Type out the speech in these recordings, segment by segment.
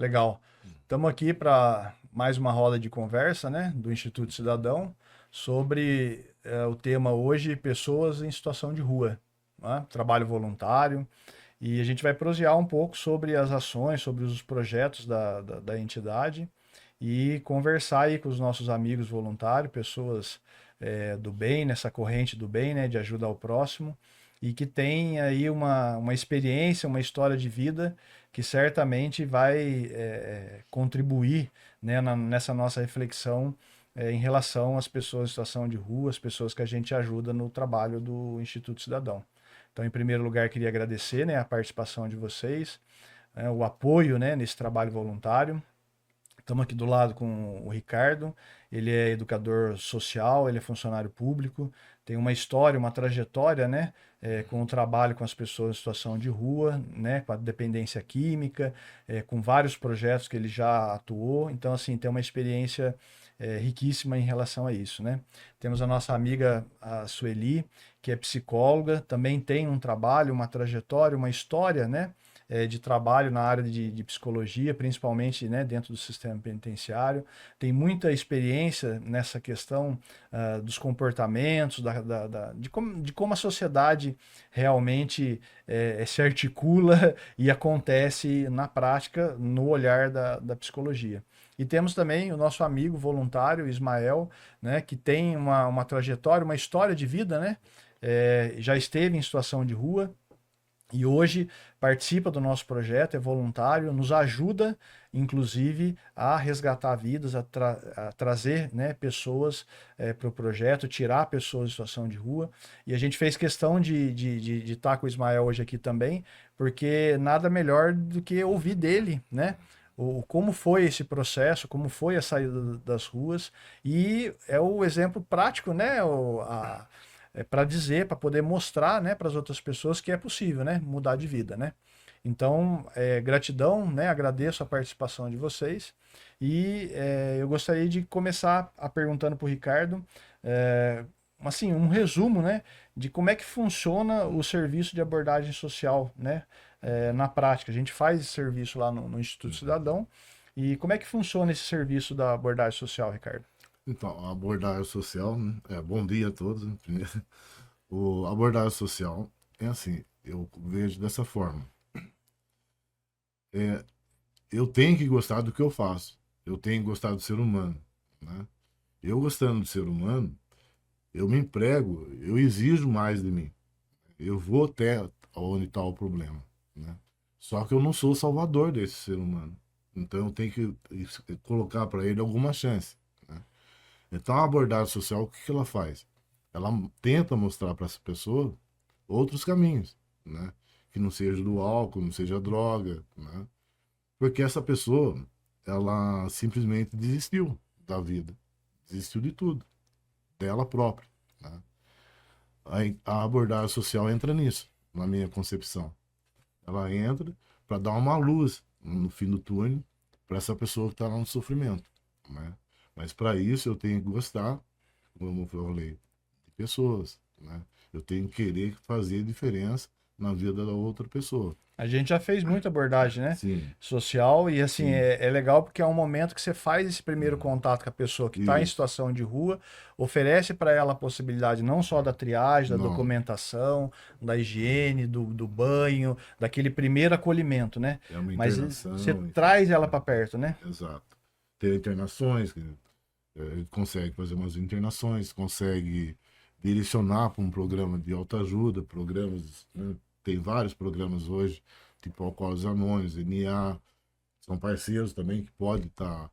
Legal. Estamos aqui para mais uma roda de conversa, né, do Instituto Cidadão, sobre o tema hoje, pessoas em situação de rua, né? Trabalho voluntário. E a gente vai prosear um pouco sobre as ações, sobre os projetos da entidade e conversar aí com os nossos amigos voluntários, pessoas do bem, nessa corrente do bem, né, de ajuda ao próximo, e que tem aí uma experiência, uma história de vida que certamente vai contribuir, né, nessa nossa reflexão em relação às pessoas em situação de rua, as pessoas que a gente ajuda no trabalho do Instituto Cidadão. Então, em primeiro lugar, queria agradecer, né, a participação de vocês, né, o apoio, né, nesse trabalho voluntário. Estamos aqui do lado com o Ricardo, ele é educador social, ele é funcionário público, tem uma história, uma trajetória, né, com o trabalho com as pessoas em situação de rua, né, com a dependência química, com vários projetos que ele já atuou, então, assim, tem uma experiência riquíssima em relação a isso, né. Temos a nossa amiga, a Sueli, que é psicóloga, também tem um trabalho, uma trajetória, uma história, né, de trabalho na área de psicologia, principalmente, né, dentro do sistema penitenciário. Tem muita experiência nessa questão dos comportamentos, de como a sociedade realmente se articula e acontece na prática, no olhar da psicologia. E temos também o nosso amigo voluntário, Ismael, né, que tem uma trajetória, uma história de vida, né? Já esteve em situação de rua, e hoje participa do nosso projeto, é voluntário, nos ajuda, inclusive, a resgatar vidas, a trazer, né, pessoas para o projeto, tirar pessoas em situação de rua. E a gente fez questão de estar com o Ismael hoje aqui também, porque nada melhor do que ouvir dele, né? Como foi esse processo, como foi a saída das ruas, e é o exemplo prático, né? Para dizer, para poder mostrar, né, para as outras pessoas que é possível, né, mudar de vida, né? Então, gratidão, né? Agradeço a participação de vocês e eu gostaria de começar perguntando para o Ricardo, é, assim, um resumo, né, de como é que funciona o serviço de abordagem social, né, na prática. A gente faz esse serviço lá no Instituto Cidadão e como é que funciona esse serviço da abordagem social, Ricardo? Então, a abordagem social, né? Bom dia a todos, né? Primeiro. A abordagem social é assim, eu vejo dessa forma. É, eu tenho que gostar do que eu faço. Eu tenho que gostar do ser humano, né? Eu gostando do ser humano, eu me emprego, eu exijo mais de mim. Eu vou até onde está o problema, né? Só que eu não sou o salvador desse ser humano. Então eu tenho que colocar para ele alguma chance, né? Então, a abordagem social, o que que ela faz? Ela tenta mostrar para essa pessoa outros caminhos, né? Que não seja do álcool, não seja droga, né? Porque essa pessoa, ela simplesmente desistiu da vida, desistiu de tudo, dela própria, né? A abordagem social entra nisso, na minha concepção. Ela entra para dar uma luz no fim do túnel para essa pessoa que está lá no sofrimento, né? Mas para isso eu tenho que gostar, como eu falei, de pessoas, né? Eu tenho que querer fazer diferença na vida da outra pessoa. A gente já fez muita abordagem, né? Sim, Social, e assim, sim. é legal porque é um momento que você faz esse primeiro contato com a pessoa que está em Isso. situação de rua, oferece para ela a possibilidade não só da triagem, da Não. documentação, da higiene, do banho, daquele primeiro acolhimento, né? É uma Mas você internação, enfim. traz ela para perto, né? Exato. Tem internações, que consegue fazer umas internações, consegue direcionar para um programa de autoajuda, programas, né? Tem vários programas hoje, tipo Alcoólicos Anônimos, NA, são parceiros também que podem estar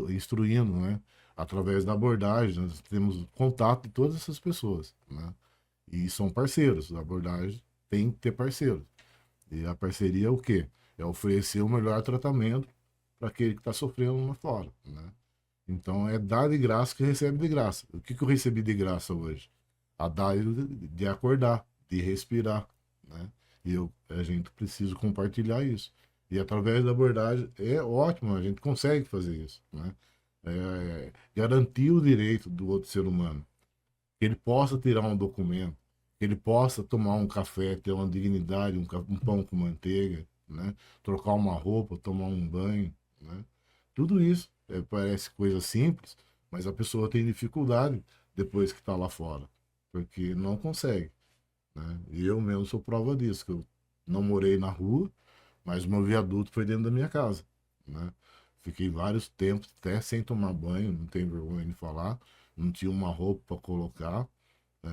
instruindo, né? Através da abordagem, nós temos contato de todas essas pessoas, né? E são parceiros, a abordagem tem que ter parceiros. E a parceria é o quê? É oferecer o melhor tratamento para aquele que está sofrendo lá fora, né? Então é dar de graça que recebe de graça. O que, que eu recebi de graça hoje? A dar de acordar, de respirar, né? A gente precisa compartilhar isso. E através da abordagem é ótimo, a gente consegue fazer isso, né? Garantir o direito do outro ser humano, que ele possa tirar um documento, que ele possa tomar um café, ter uma dignidade, um pão com manteiga, né? Trocar uma roupa, tomar um banho, né? Tudo isso parece coisa simples, mas a pessoa tem dificuldade depois que está lá fora, porque não consegue, né? E eu mesmo sou prova disso, que eu não morei na rua, mas o meu viaduto foi dentro da minha casa, né? Fiquei vários tempos até sem tomar banho, não tenho vergonha de falar, não tinha uma roupa para colocar, é,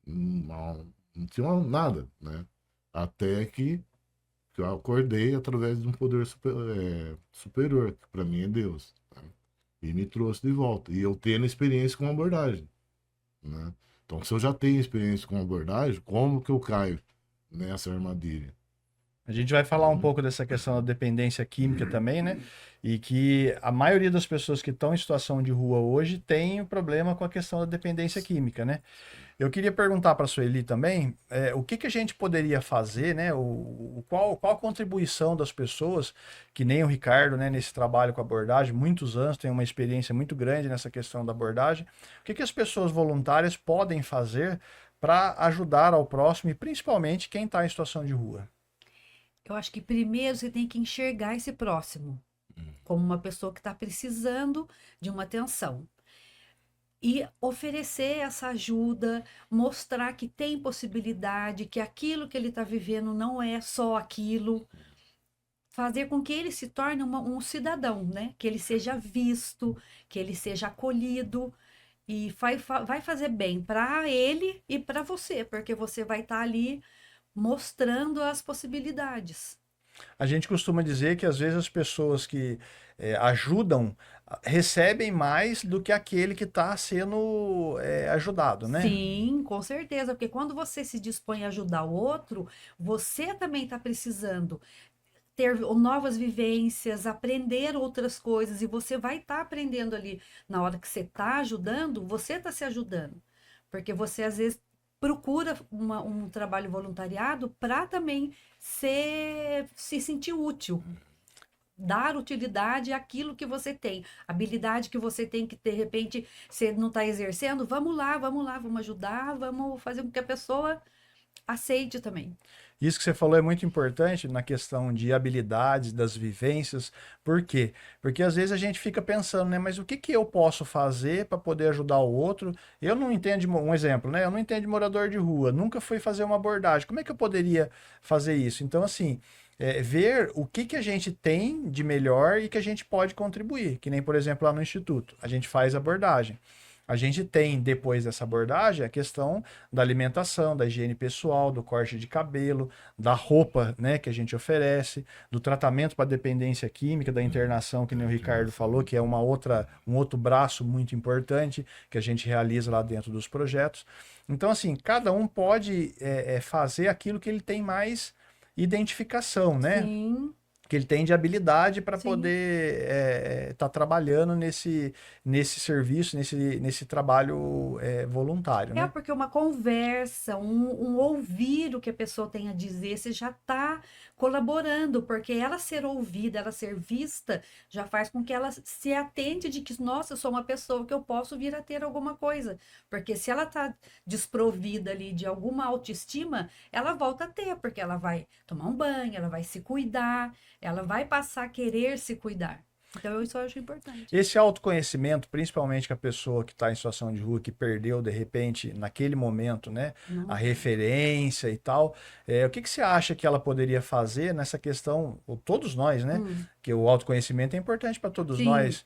não tinha nada, né? Até que eu acordei através de um poder superior, que para mim é Deus, né? E me trouxe de volta. E eu tendo experiência com abordagem, né? Então, se eu já tenho experiência com abordagem, como que eu caio nessa armadilha? A gente vai falar um pouco dessa questão da dependência química também, né? E que a maioria das pessoas que estão em situação de rua hoje tem o problema com a questão da dependência química, né? Eu queria perguntar para a Sueli também, o que que a gente poderia fazer, né? Qual a contribuição das pessoas, que nem o Ricardo, né, nesse trabalho com abordagem, muitos anos, tem uma experiência muito grande nessa questão da abordagem. O que que as pessoas voluntárias podem fazer para ajudar ao próximo e principalmente quem está em situação de rua? Eu acho que primeiro você tem que enxergar esse próximo como uma pessoa que está precisando de uma atenção. E oferecer essa ajuda, mostrar que tem possibilidade, que aquilo que ele está vivendo não é só aquilo. Fazer com que ele se torne um cidadão, né? Que ele seja visto, que ele seja acolhido. E vai fazer bem para ele e para você, porque você vai estar ali mostrando as possibilidades. A gente costuma dizer que às vezes as pessoas que ajudam recebem mais do que aquele que está sendo ajudado, né? Sim, com certeza, porque quando você se dispõe a ajudar o outro, você também está precisando ter novas vivências, aprender outras coisas, e você vai estar aprendendo ali na hora que você está ajudando, você está se ajudando, porque você às vezes procura um trabalho voluntariado para também se sentir útil. Dar utilidade àquilo que você tem, habilidade que você tem que de repente você não está exercendo, vamos lá, vamos ajudar, vamos fazer com que a pessoa aceite também. Isso que você falou é muito importante na questão de habilidades, das vivências. Por quê? Porque às vezes a gente fica pensando, né? Mas o que que eu posso fazer para poder ajudar o outro? Eu não entendo, um exemplo, né? Eu não entendo de morador de rua, nunca fui fazer uma abordagem. Como é que eu poderia fazer isso? Então, assim, ver o que que a gente tem de melhor e que a gente pode contribuir. Que nem, por exemplo, lá no Instituto, a gente faz abordagem. A gente tem, depois dessa abordagem, a questão da alimentação, da higiene pessoal, do corte de cabelo, da roupa, né, que a gente oferece, do tratamento para dependência química, da internação, que nem o Ricardo falou, que é um outro braço muito importante que a gente realiza lá dentro dos projetos. Então, assim, cada um pode fazer aquilo que ele tem mais identificação, né? Sim, Que ele tem de habilidade para sim. poder estar trabalhando nesse serviço, nesse trabalho voluntário, É né? porque uma conversa, um ouvir o que a pessoa tem a dizer, você já está colaborando, porque ela ser ouvida, ela ser vista, já faz com que ela se atente de que, nossa, eu sou uma pessoa que eu posso vir a ter alguma coisa. Porque se ela está desprovida ali de alguma autoestima, ela volta a ter, porque ela vai tomar um banho, ela vai se cuidar, ela vai passar a querer se cuidar. Então, isso eu acho importante. Esse autoconhecimento, principalmente que a pessoa que está em situação de rua, que perdeu de repente, naquele momento, né, a Nossa. referência e tal, o que que você acha que ela poderia fazer nessa questão, ou todos nós, né, que o autoconhecimento é importante para todos Sim. nós.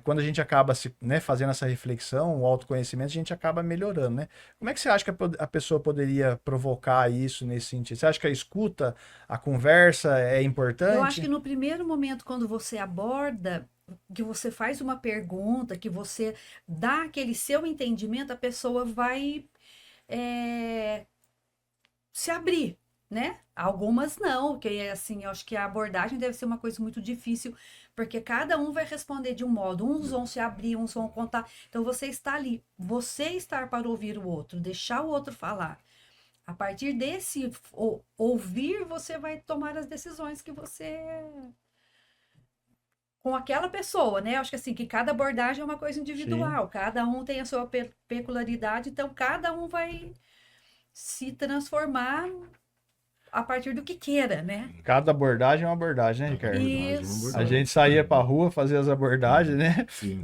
Quando a gente acaba né, fazendo essa reflexão, o autoconhecimento, a gente acaba melhorando, né? Como é que você acha que a pessoa poderia provocar isso nesse sentido? Você acha que a escuta, a conversa é Eu acho que importante? no primeiro momento, quando você aborda, que você faz uma pergunta, que você dá aquele seu entendimento, a pessoa vai é, se abrir, né? Algumas não, que assim, eu acho que a abordagem deve ser uma coisa muito difícil, porque cada um vai responder de um modo, uns vão se abrir, uns vão contar. Então você está ali, você estar para ouvir o outro, deixar o outro falar. A partir desse ouvir, você vai tomar as decisões que você com aquela pessoa, né? Eu acho que assim, que cada abordagem é uma coisa Sim. individual, cada um tem a sua peculiaridade, então cada um vai se transformar a partir do que queira, né? Cada abordagem é uma abordagem, né, Cada Ricardo? abordagem é uma Isso. A abordagem. gente saía pra rua, fazia as abordagens, né? Sim,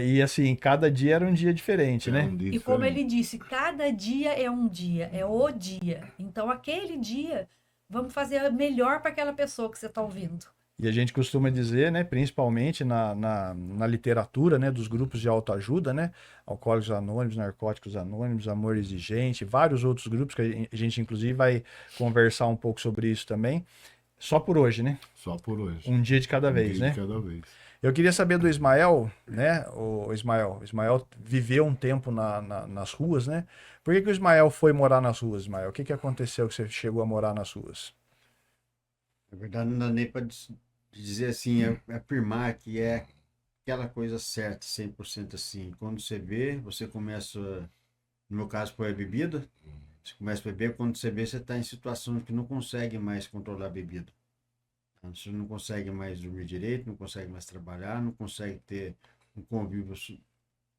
E assim, cada dia era um dia diferente, é né? um dia E como diferente. ele disse, cada dia é um dia, é o dia. Então, aquele dia, vamos fazer melhor para aquela pessoa que você está ouvindo. E a gente costuma dizer, né, principalmente na literatura, né, dos grupos de autoajuda, né, Alcoólicos Anônimos, Narcóticos Anônimos, Amor Exigente, vários outros grupos que a gente inclusive vai conversar um pouco sobre isso também. Só por hoje, né? Só por hoje. Um dia de cada Um vez, dia né? de cada vez. Eu queria saber do Ismael, né? O Ismael viveu um tempo nas ruas, né? Por que que o Ismael foi morar nas ruas, Ismael? O que que aconteceu que você chegou a morar nas ruas? Na verdade, não dá nem para dizer assim, afirmar que é aquela coisa certa, 100% assim. Quando você vê, você começa, no meu caso foi a bebida, você começa a beber, quando você vê, você está em situações que não consegue mais controlar a bebida. Então, você não consegue mais dormir direito, não consegue mais trabalhar, não consegue ter um convívio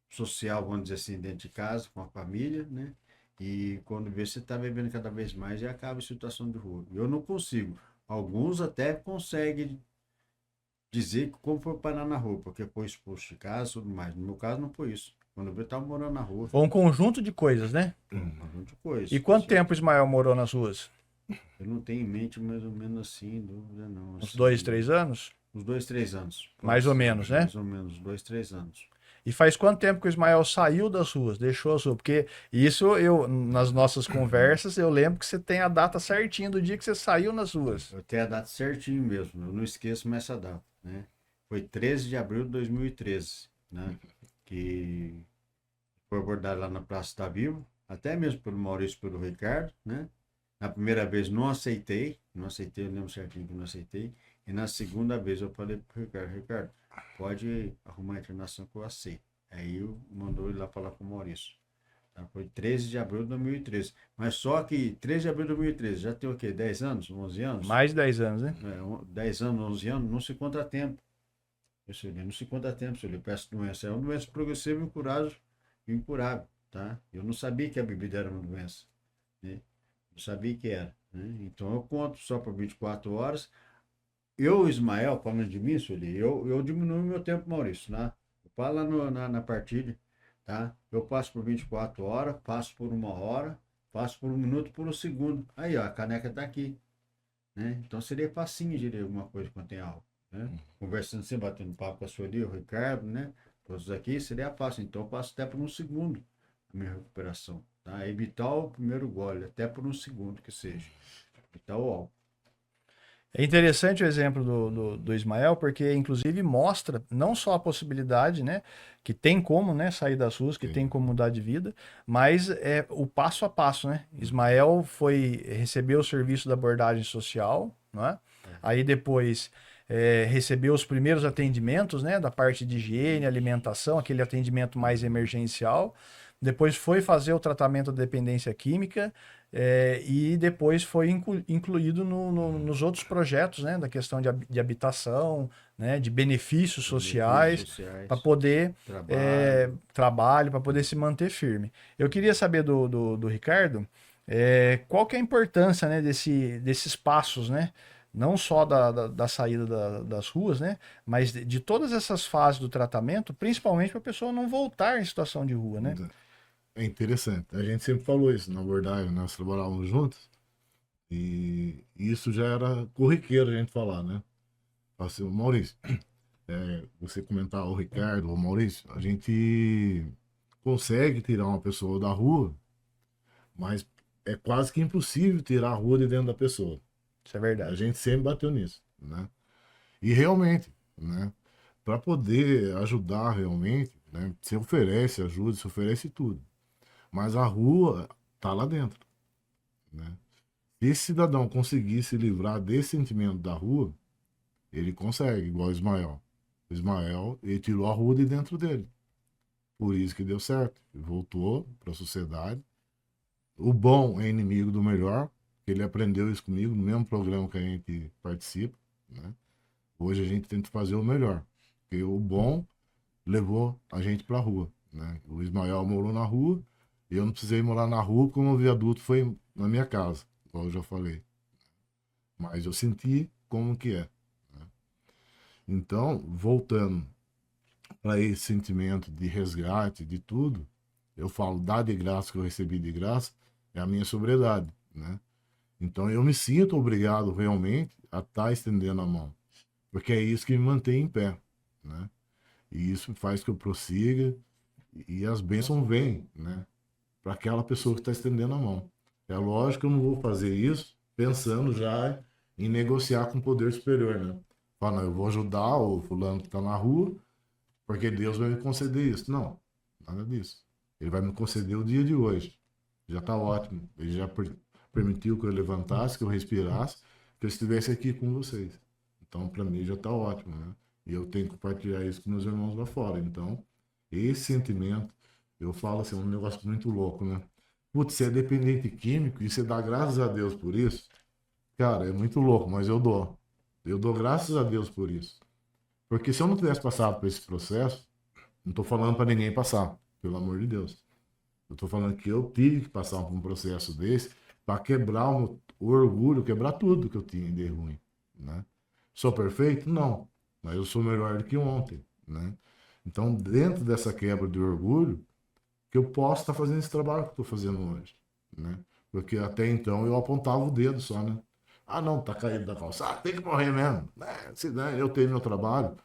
social, vamos dizer assim, dentro de casa, com a família, né? E quando vê, você está bebendo cada vez mais e acaba em situação de rua. Eu não consigo. Alguns até conseguem dizer como foi parar na rua, porque foi expulso de casa e tudo mais. No meu caso, não foi isso. Quando eu estava morando na rua, Foi um conjunto de coisas, né? uma monte de coisa. E quanto tempo o Ismael morou nas ruas? Eu não tenho em mente mais ou menos assim, dúvida não. Uns Assim, 2, 3 anos? uns 2, 3 anos. Mais ou Pode ser, menos, né? Mais ou menos, 2, 3 anos. E faz quanto tempo que o Ismael saiu das ruas, deixou as ruas? Porque isso eu, nas nossas conversas, eu lembro que você tem a data certinha do dia que você saiu nas ruas. Eu tenho a data certinho mesmo, eu não esqueço mais essa data, né? Foi 13 de abril de 2013, né? Que foi abordado lá na Praça da Vivo, até mesmo pelo Maurício e pelo Ricardo, né? Na primeira vez não aceitei, eu lembro certinho que não aceitei. E na segunda vez eu falei pro Ricardo, pode arrumar a internação que eu aceito. Aí eu mandou ele lá falar com o Maurício. Tá? Foi 13 de abril de 2013. Mas só que 13 de abril de 2013, já tem o quê? 10 anos? 11 anos? Mais de 10 anos, né? 10 anos, 11 anos, não se conta tempo. Isso ali, não se conta tempo, senhor. Peço doença. É uma doença progressiva e incurável, tá? Eu não sabia que a bebida era uma doença, né? Eu sabia que era, né? Então eu conto só por 24 horas. Eu, Ismael, falando de mim, Sueli, eu diminuo meu tempo, Maurício, né? Eu falo lá na partilha, tá? Eu passo por 24 horas, passo por 1 hora, passo por 1 minuto, por 1 segundo. Aí, ó, a caneca tá aqui, né? Então seria facinho de ler alguma coisa quando tem aula, né? Conversando assim, batendo papo com a Sueli, o Ricardo, né? Todos aqui, seria fácil. Então eu passo até por 1 segundo a minha recuperação, tá? Evitar o primeiro gole, até por 1 segundo que seja. Evitar o álcool. É interessante o exemplo do Ismael, porque inclusive mostra não só a possibilidade, né, que tem como, né, sair das ruas, que Sim. tem como mudar de vida, mas é o passo a passo, né? Ismael recebeu o serviço da abordagem social, né? Aí depois recebeu os primeiros atendimentos, né, da parte de higiene, alimentação, aquele atendimento mais emergencial. Depois foi fazer o tratamento da dependência química. E depois foi incluído nos outros projetos, né, da questão de habitação, né, de benefícios sociais, para poder trabalho, para poder se manter firme. Eu queria saber do Ricardo, qual que é a importância, né, desses passos, né, não só da saída das ruas, né, mas de todas essas fases do tratamento, principalmente para a pessoa não voltar em situação de rua, né? É interessante. A gente sempre falou isso na abordagem, nós trabalhávamos juntos. E isso já era corriqueiro a gente falar, né? Assim, Maurício, você comentar o Ricardo, o Maurício, a gente consegue tirar uma pessoa da rua, mas é quase que impossível tirar a rua de dentro da pessoa. Isso é A verdade. gente sempre bateu nisso, né? E realmente, né? Para poder ajudar realmente, né? Você oferece ajuda, você oferece tudo. Mas a rua tá lá dentro, né? Se esse cidadão conseguir se livrar desse sentimento da rua, ele consegue, igual o Ismael. O Ismael, ele tirou a rua de dentro dele. Por isso que deu certo. Ele voltou para a sociedade. O bom é inimigo do melhor. Ele aprendeu isso comigo no mesmo programa que a gente participa, né? Hoje a gente tenta fazer o melhor. Porque o bom levou a gente para a rua, né? O Ismael morou na rua. Eu não precisei morar na rua como o viaduto foi na minha casa, igual eu já falei. mas eu senti como que é. Né? Então, voltando para esse sentimento de resgate, de tudo, eu falo, dar de graça que eu recebi de graça, é a minha sobriedade, né? Então eu me sinto obrigado realmente a estar estendendo a mão, porque é isso que me mantém em pé, né? E isso faz que eu prossiga e as bênçãos vêm, né? Para aquela pessoa que está estendendo a mão. É lógico que eu não vou fazer isso pensando já em negociar com o poder superior, né? Falar, não, eu vou ajudar o fulano que está na rua, porque Deus vai me conceder isso. Não, nada disso. Ele vai me conceder o dia de hoje. Já está ótimo. Ele já permitiu que eu levantasse, que eu respirasse, que eu estivesse aqui com vocês. Então, para mim, já está ótimo, né? E eu tenho que compartilhar isso com meus irmãos lá fora. Então, esse sentimento, eu falo assim, é um negócio muito louco, né? Putz, você é dependente químico e você dá graças a Deus por isso? Cara, é muito louco, mas eu dou. Eu dou graças a Deus por isso. Porque se eu não tivesse passado por esse processo, não estou falando para ninguém passar, pelo amor de Deus. Eu estou falando que eu tive que passar por um processo desse para quebrar o orgulho, quebrar tudo que eu tinha de ruim, né? Sou perfeito? Não. Mas eu sou melhor do que ontem, né? Então, dentro dessa quebra de orgulho, que eu posso estar fazendo esse trabalho que eu estou fazendo hoje, né? Porque até então eu apontava o dedo só, né? Ah, não, tá caído da calçada, tem que morrer mesmo. Se não, eu tenho meu trabalho.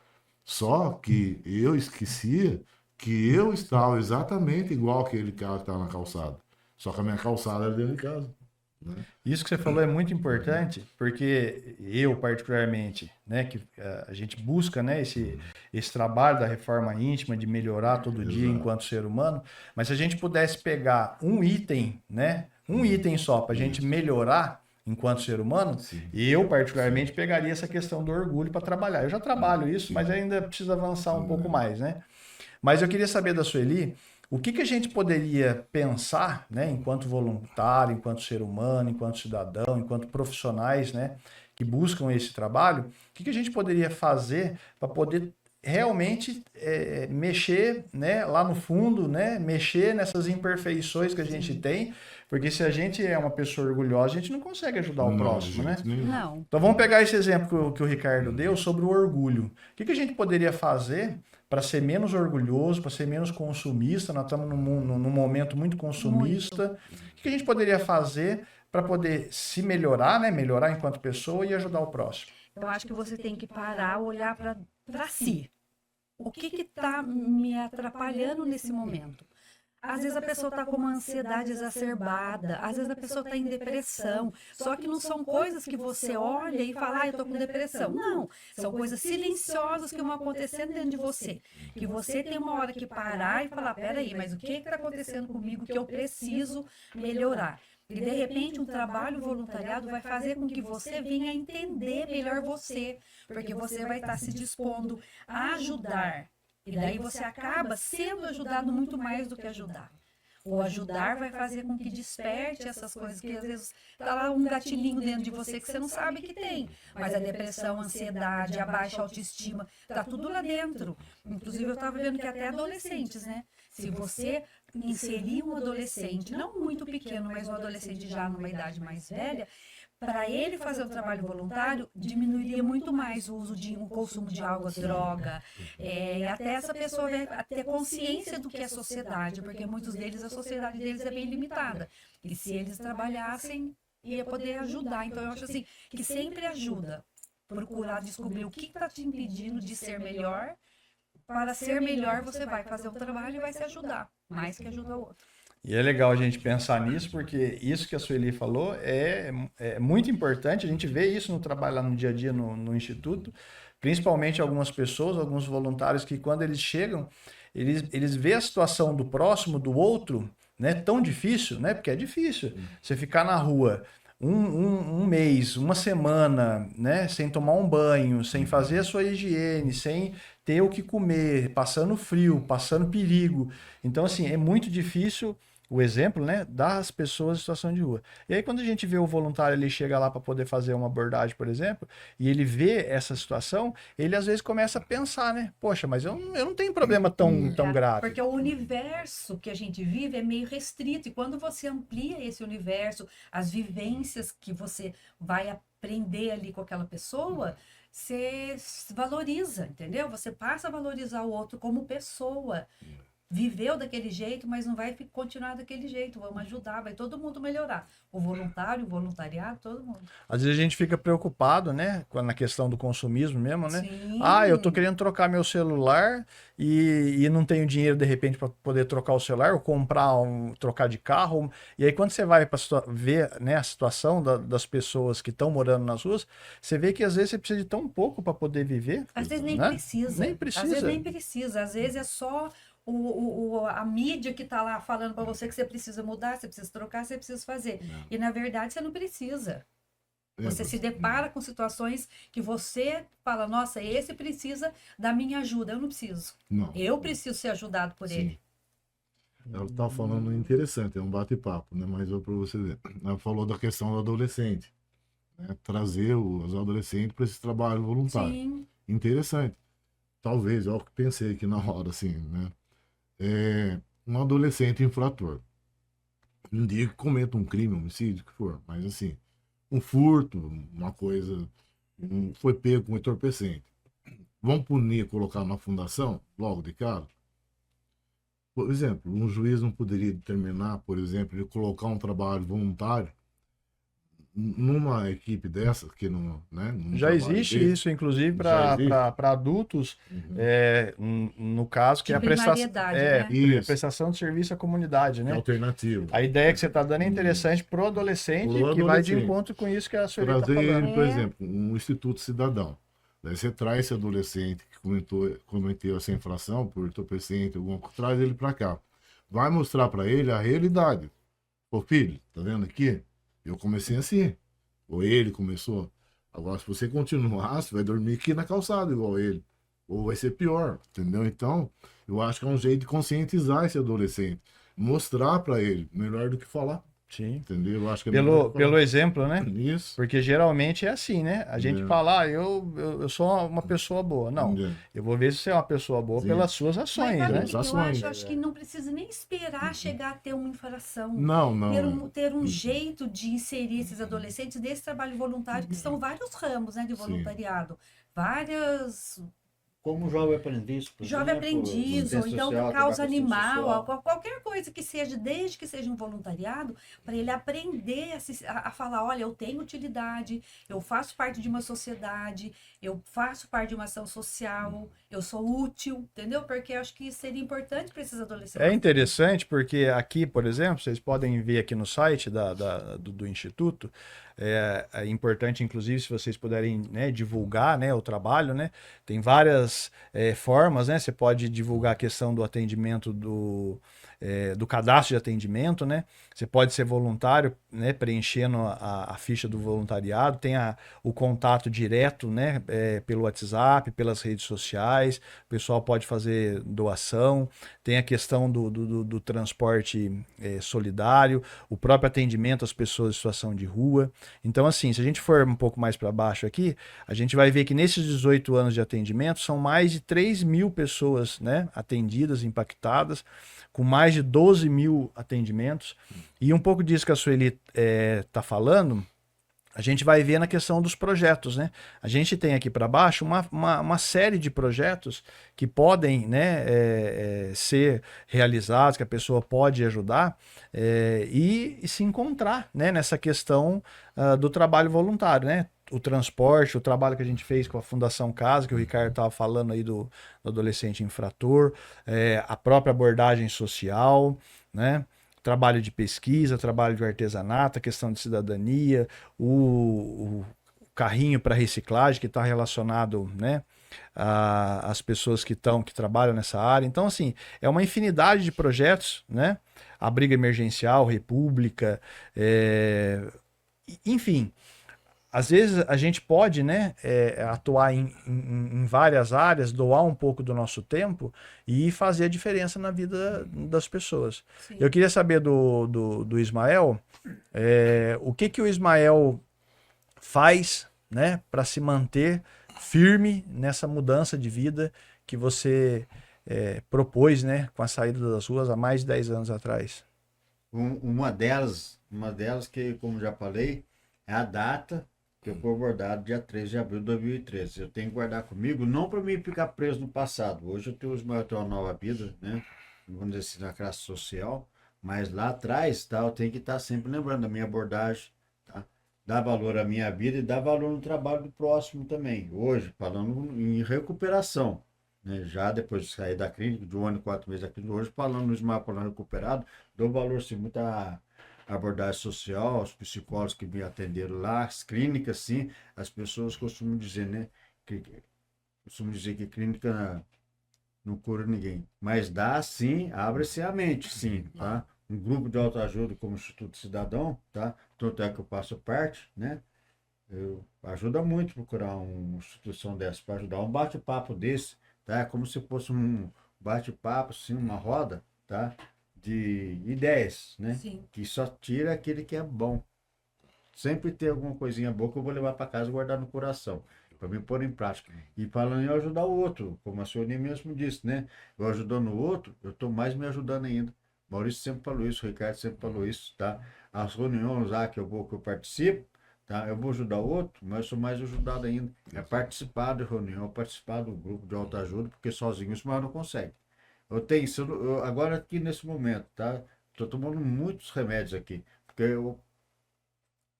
Só que eu esquecia que eu estava exatamente igual aquele cara que estava na calçada. Só que a minha calçada era dentro de casa. Né? Isso que você falou é muito importante, porque eu, particularmente, né, que a gente busca, né, esse trabalho da reforma íntima, de melhorar todo dia Exato. enquanto ser humano, mas se a gente pudesse pegar um item, né, um item só, para a gente melhorar enquanto ser humano, Sim. eu, particularmente, pegaria essa questão do orgulho para trabalhar. Eu já trabalho isso, mas ainda preciso avançar um pouco mais, né? Mas eu queria saber da Sueli, o que que a gente poderia pensar, né, enquanto voluntário, enquanto ser humano, enquanto cidadão, enquanto profissionais, né, que buscam esse trabalho, o que que a gente poderia fazer para poder realmente mexer, né, lá no fundo, né, mexer nessas imperfeições que a gente tem, porque se a gente é uma pessoa orgulhosa, a gente não consegue ajudar o Não, próximo, de né? jeito nenhum. Não. Então vamos pegar esse exemplo que o Ricardo deu sobre o orgulho. O que que a gente poderia fazer para ser menos orgulhoso, para ser menos consumista? Nós estamos num momento muito consumista. O que que a gente poderia fazer para poder se melhorar, né? Melhorar enquanto pessoa e ajudar o próximo? Eu acho que você tem que parar, olhar para si. O que está me atrapalhando nesse momento? Às vezes a pessoa está com uma ansiedade exacerbada, às vezes a pessoa está em depressão, só que não são coisas que você olha e fala, ah, eu estou com depressão. Não, são coisas silenciosas que vão acontecendo dentro de você, que você tem uma hora que parar e falar, peraí, mas o que está acontecendo comigo que eu preciso melhorar? E de repente um trabalho voluntariado vai fazer com que você venha entender melhor você, porque você vai estar se dispondo a ajudar. E daí você acaba sendo ajudado muito mais do que ajudar. O ajudar vai fazer com que desperte essas coisas que às vezes está lá um gatilhinho dentro de você que você não sabe que tem. Mas a depressão, a ansiedade, a baixa autoestima, está tudo lá dentro. Inclusive eu estava vendo que até adolescentes, né? Se você inserir um adolescente, não muito pequeno, mas um adolescente já numa idade mais velha, para ele fazer o trabalho voluntário, diminuiria muito mais o consumo de álcool, droga, até essa pessoa vai ter consciência do que é sociedade, porque muitos deles, a sociedade deles é bem limitada. E se eles trabalhassem, ia poder ajudar. Então, eu acho assim, que sempre ajuda procurar descobrir o que está te impedindo de ser melhor. Para ser melhor, você vai fazer o trabalho e vai se ajudar, mais que ajudar o outro. E é legal a gente pensar nisso, porque isso que a Sueli falou é muito importante. A gente vê isso no trabalho lá no dia a dia no Instituto, principalmente algumas pessoas, alguns voluntários que quando eles chegam, eles veem a situação do próximo, do outro, né, tão difícil, né, porque é difícil. Você ficar na rua um mês, uma semana, né, sem tomar um banho, sem fazer a sua higiene, sem ter o que comer, passando frio, passando perigo. Então, assim, é muito difícil o exemplo, né, das pessoas em situação de rua. E aí, quando a gente vê o voluntário, ele chega lá para poder fazer uma abordagem, por exemplo, e ele vê essa situação, ele às vezes começa a pensar, né, poxa, mas eu não tenho problema tão grave. Porque o universo que a gente vive é meio restrito, e quando você amplia esse universo, as vivências que você vai aprender ali com aquela pessoa, você se valoriza, entendeu? Você passa a valorizar o outro como pessoa. Viveu daquele jeito, mas não vai continuar daquele jeito. Vamos ajudar, vai todo mundo melhorar. O voluntário, o voluntariado, todo mundo. Às vezes a gente fica preocupado, né? Na questão do consumismo mesmo, né? Sim. Ah, eu tô querendo trocar meu celular e não tenho dinheiro de repente para poder trocar o celular ou trocar de carro. E aí quando você vai para ver, né, a situação das pessoas que estão morando nas ruas, você vê que às vezes você precisa de tão pouco para poder viver. Às vezes nem né? precisa. Nem precisa. Às vezes nem precisa. Às vezes é só a mídia que tá lá falando para você que você precisa mudar, você precisa trocar, você precisa fazer. E na verdade você não precisa. Você se depara com situações que você fala, nossa, esse precisa da minha ajuda, eu não preciso. Não. Eu preciso ser ajudado por ele. Ela tá falando interessante, é um bate-papo, né? Mas eu para você ver. Ela falou da questão do adolescente, né? Trazer os adolescentes para esse trabalho voluntário. Sim. Interessante. Talvez, é o que pensei aqui na hora, assim, né? Um adolescente infrator. Não digo que cometa um crime, um homicídio, o que for, mas assim, um furto, uma coisa, foi pego com entorpecente. Vão punir, colocar na fundação, logo de cara? Por exemplo, um juiz não poderia determinar, por exemplo, de colocar um trabalho voluntário numa equipe dessa, que não, né? Já existe isso, inclusive, para adultos, no caso, que é a prestação, né? prestação de serviço à comunidade, né? Alternativo. A ideia que você está dando é interessante para o adolescente, que vai de encontro com isso que a senhora está Trazer falando. ele, por exemplo, um instituto cidadão. Daí você traz esse adolescente que cometeu essa infração por entorpecente, alguma coisa, traz ele para cá. Vai mostrar para ele a realidade. Ô filho, tá vendo aqui? Eu comecei assim. Ou ele começou. Agora, se você continuar, você vai dormir aqui na calçada igual ele. Ou vai ser pior, entendeu? Então, eu acho que é um jeito de conscientizar esse adolescente. Mostrar para ele, melhor do que falar. Sim. Entendeu? Eu acho que é pelo exemplo, né? Isso. Porque geralmente é assim, né? A gente fala, eu sou uma pessoa boa. Não, eu vou ver se você é uma pessoa boa pelas suas ações, mas, né? Eu acho que não precisa nem esperar chegar a ter uma infração. Não. Ter um jeito de inserir esses adolescentes nesse trabalho voluntário, que são vários ramos, né, de voluntariado. Várias... Como jovem aprendiz, por Jovem exemplo, aprendiz, ou assistência então social, causa trabalho animal, social. qualquer coisa que seja, desde que seja um voluntariado, para ele aprender a falar, olha, eu tenho utilidade, eu faço parte de uma sociedade, eu faço parte de uma ação social, eu sou útil, entendeu? Porque eu acho que seria importante para esses adolescentes. É interessante porque aqui, por exemplo, vocês podem ver aqui no site do Instituto, é importante, inclusive, se vocês puderem, né, divulgar, né, o trabalho, né? Tem várias formas, né? Você pode divulgar a questão do atendimento do cadastro de atendimento, né? Você pode ser voluntário, né? Preenchendo a ficha do voluntariado, tem o contato direto, né? Pelo WhatsApp, pelas redes sociais, o pessoal pode fazer doação, tem a questão do transporte solidário, o próprio atendimento às pessoas em situação de rua. Então, assim, se a gente for um pouco mais para baixo aqui, a gente vai ver que nesses 18 anos de atendimento são mais de 3 mil pessoas, né, atendidas, impactadas, com mais de 12 mil atendimentos. E um pouco disso que a Sueli está falando, a gente vai ver na questão dos projetos, né? A gente tem aqui para baixo uma série de projetos que podem, né, ser realizados, que a pessoa pode ajudar e se encontrar, né, nessa questão do trabalho voluntário, né? O transporte, o trabalho que a gente fez com a Fundação Casa, que o Ricardo estava falando aí do adolescente infrator, a própria abordagem social, né? Trabalho de pesquisa, trabalho de artesanato, a questão de cidadania, o carrinho para reciclagem que está relacionado, né, às pessoas que trabalham nessa área. Então, assim, é uma infinidade de projetos, né? Abrigo emergencial, República, enfim. Às vezes a gente pode, né, atuar em várias áreas, doar um pouco do nosso tempo e fazer a diferença na vida das pessoas. Sim. Eu queria saber do Ismael, o que o Ismael faz, né, para se manter firme nessa mudança de vida que você propôs, né, com a saída das ruas há mais de 10 anos atrás. Uma delas que, como já falei, é a data que foi abordado dia 13 de abril de 2013. Eu tenho que guardar comigo, não para mim ficar preso no passado. Hoje eu tenho uma nova vida, né? Vamos dizer assim, na classe social, mas lá atrás, tá, eu tenho que estar sempre lembrando da minha abordagem, tá? Dar valor à minha vida e dar valor no trabalho do próximo também. Hoje, falando em recuperação, né? Já depois de sair da clínica, de 1 ano e 4 meses da clínica, hoje falando no Smart Plano Recuperado, dou valor sim muito à abordagem social, os psicólogos que me atenderam lá, as clínicas, sim, as pessoas costumam dizer, né? Costumam dizer que clínica não cura ninguém, mas dá sim, abre-se a mente, sim, tá? Um grupo de autoajuda como o Instituto Cidadão, tá? Tanto é que eu faço parte, né? Ajuda muito procurar uma instituição dessa para ajudar. Um bate-papo desse, tá? É como se fosse um bate-papo, assim, uma roda, tá? De ideias, né? Sim. Que só tira aquele que é bom. Sempre tem alguma coisinha boa que eu vou levar para casa e guardar no coração, para me pôr em prática. E falando em ajudar o outro, como a senhora mesmo disse, né? Eu ajudando o outro, eu estou mais me ajudando ainda. Maurício sempre falou isso, o Ricardo sempre falou isso, tá? As reuniões lá que eu participo, tá? Eu vou ajudar o outro, mas eu sou mais ajudado ainda. É participar da reunião, participar do grupo de autoajuda, porque sozinho isso mais não consegue. Eu tenho, agora aqui nesse momento, tá? Estou tomando muitos remédios aqui, porque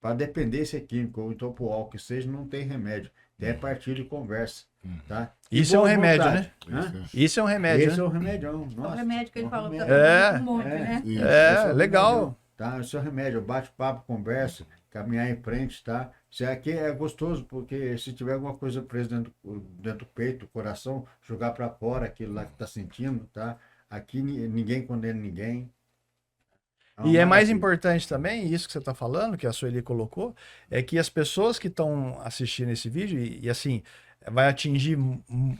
para dependência química ou então para o álcool, que seja, não tem remédio. É partir de conversa, tá? E Isso é um boa remédio, vontade, né? né? Isso é um remédio, Esse né? é o remedião. É o Nossa, remédio que ele é um falou que tá remédio. É. tomando um monte, né? Isso. Esse É, o legal. remedião, tá? Esse é o remédio. Bate-papo, conversa, caminhar em frente, tá? Isso aqui é gostoso, porque se tiver alguma coisa presa dentro do peito, do coração, jogar para fora aquilo lá que tá sentindo, tá? Aqui ninguém condena ninguém. uma E é mais maravilha. importante também, isso que você está falando, que a Sueli colocou, é que as pessoas que estão assistindo esse vídeo, e assim, vai atingir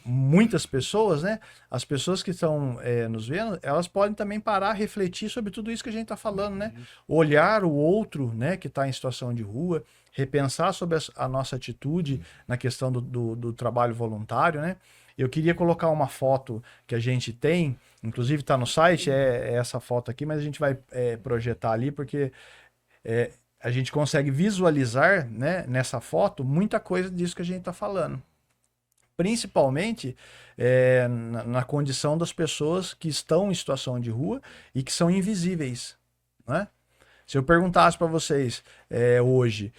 muitas pessoas, né? As pessoas que estão nos vendo, elas podem também parar, refletir sobre tudo isso que a gente está falando, né? Olhar o outro, né, que está em situação de rua, repensar sobre a nossa atitude na questão do trabalho voluntário, né? Eu queria colocar uma foto que a gente tem, inclusive está no site, é essa foto aqui, mas a gente vai projetar ali porque a gente consegue visualizar, né, nessa foto muita coisa disso que a gente está falando. Principalmente na condição das pessoas que estão em situação de rua e que são invisíveis, né? Se eu perguntasse para vocês hoje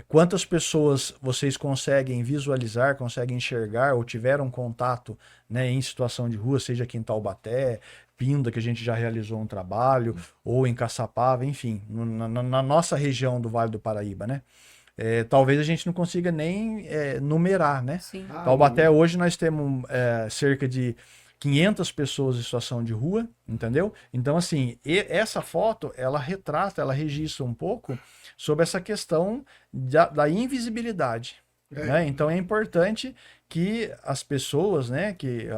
quantas pessoas vocês conseguem visualizar, conseguem enxergar ou tiveram contato, né, em situação de rua, seja aqui em Taubaté, Pinda, que a gente já realizou um trabalho, ou em Caçapava, enfim, na nossa região do Vale do Paraíba, né? Talvez a gente não consiga nem numerar, né? Sim. Taubaté hoje nós temos cerca de 500 pessoas em situação de rua, entendeu? Então, assim, essa foto, ela retrata, ela registra um pouco sobre essa questão da invisibilidade, né? Então, é importante que as pessoas, né, que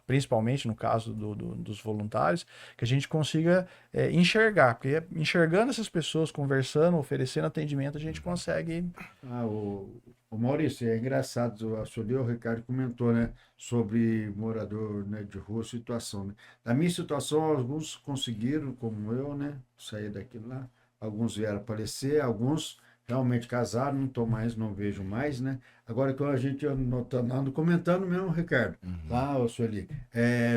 principalmente no caso dos voluntários, que a gente consiga enxergar, porque enxergando essas pessoas, conversando, oferecendo atendimento, a gente consegue... O Maurício, é engraçado, a Sueli, o Ricardo comentou, né, sobre morador, né, de rua, situação, né? Na minha situação, alguns conseguiram, como eu, né, sair daquilo lá, alguns vieram falecer, alguns realmente casaram, não vejo mais, né? Agora que a gente ando comentando mesmo, Ricardo, lá, ô Sueli,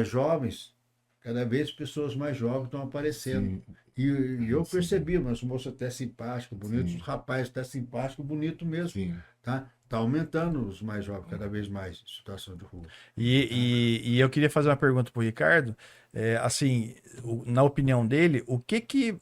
jovens, cada vez pessoas mais jovens estão aparecendo. Sim. E eu percebi, mas o moço até simpático, bonito, Sim. os rapazes até simpático, bonito mesmo. Sim. Tá aumentando os mais jovens, cada vez mais, em situação de rua. E eu queria fazer uma pergunta para o Ricardo, assim, na opinião dele, o que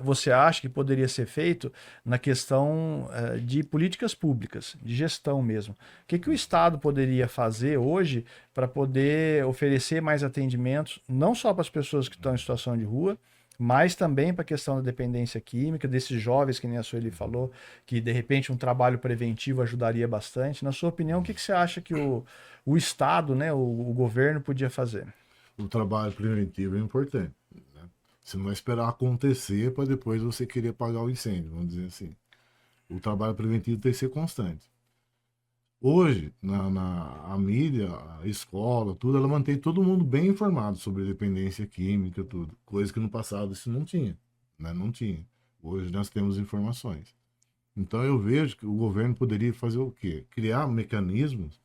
você acha que poderia ser feito na questão de políticas públicas, de gestão mesmo? O que o Estado poderia fazer hoje para poder oferecer mais atendimentos, não só para as pessoas que estão em situação de rua, mas também para a questão da dependência química, desses jovens, que nem a Sueli falou, que de repente um trabalho preventivo ajudaria bastante. Na sua opinião, o que você acha que o Estado, né, o governo podia fazer? O trabalho preventivo é importante, né? Você não vai esperar acontecer para depois você querer apagar o incêndio, vamos dizer assim. O trabalho preventivo tem que ser constante. Hoje, a mídia, a escola, tudo, ela mantém todo mundo bem informado sobre dependência química, tudo. Coisa que no passado isso não tinha, né? Não tinha. Hoje nós temos informações. Então eu vejo que o governo poderia fazer o quê? Criar mecanismos,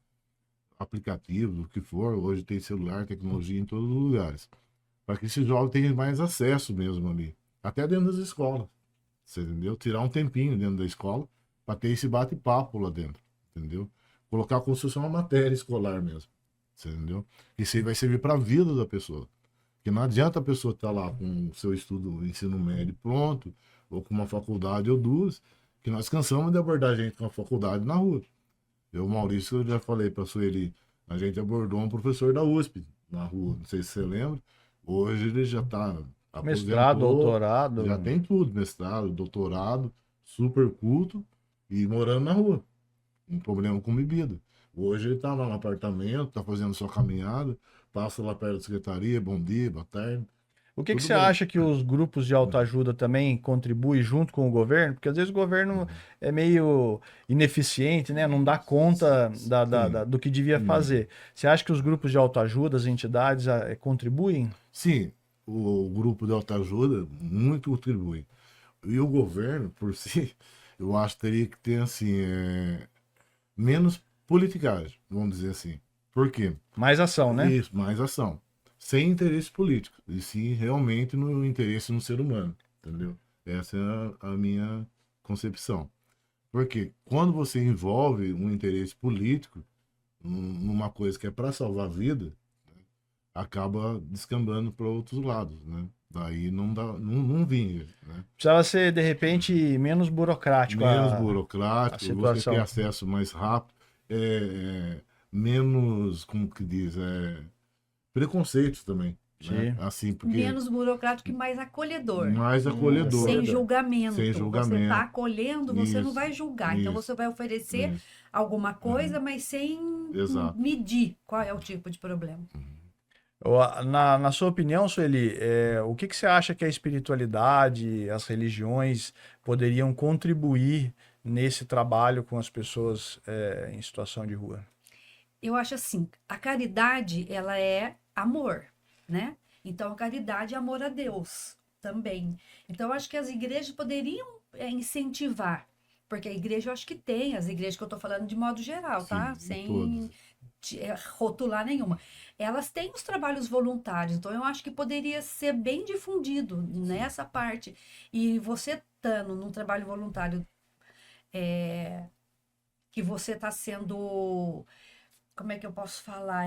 aplicativos, o que for, hoje tem celular, tecnologia em todos os lugares, para que esses jovens tenham mais acesso mesmo ali, até dentro das escolas, você entendeu? Tirar um tempinho dentro da escola para ter esse bate-papo lá dentro, entendeu? Colocar como se fosse uma matéria escolar mesmo, você entendeu? Isso aí vai servir para a vida da pessoa. Porque não adianta a pessoa estar lá com o seu estudo, ensino médio pronto, ou com uma faculdade ou duas, que nós cansamos de abordar gente com a faculdade na rua. Eu, Maurício, eu já falei para a Sueli, a gente abordou um professor da USP na rua, não sei se você lembra. Hoje ele já está Mestrado, doutorado. já tem tudo, mestrado, doutorado, super culto e morando na rua. Um problema com bebida. Hoje ele está lá no apartamento, está fazendo sua caminhada, passa lá perto da secretaria, bom dia, boa tarde. O que Tudo você bem. acha que os grupos de autoajuda também contribuem junto com o governo? Porque às vezes o governo é meio ineficiente, né? Não dá conta do que devia fazer. Você acha que os grupos de autoajuda, as entidades, contribuem? Sim, o grupo de autoajuda muito contribui. E o governo, por si, eu acho que teria que ter, assim, menos politicagem, vamos dizer assim. Por quê? Mais ação, né? Isso, mais ação. Sem interesse político, e sim realmente no interesse no ser humano, entendeu? Essa é a minha concepção. Porque quando você envolve um interesse político numa coisa que é para salvar a vida, né, acaba descambando para outros lados, né? Daí não dá, não vinga, né? Precisava ser, de repente, menos burocrático Menos a burocrático, você situação. ter acesso mais rápido, menos, como que diz, preconceitos também, né? Sim. Assim, porque Menos burocrático e mais acolhedor. mais acolhedor. Sem julgamento. Sem Você julgamento. está acolhendo, você não Isso, vai julgar. Então isso, você vai oferecer isso. alguma coisa, mas sem Exato. medir qual é o tipo de problema. Na sua opinião, Sueli, o que você acha que a espiritualidade, as religiões poderiam contribuir nesse trabalho com as pessoas em situação de rua? Eu acho assim, a caridade, ela é amor, né? Então a caridade é amor a Deus também. Então eu acho que as igrejas poderiam incentivar, porque a igreja eu acho que tem, as igrejas que eu tô falando de modo geral, tá? Sim, Sem todas. rotular nenhuma. Elas têm os trabalhos voluntários, então eu acho que poderia ser bem difundido nessa parte. E você estando num trabalho voluntário que você está sendo, como é que eu posso falar?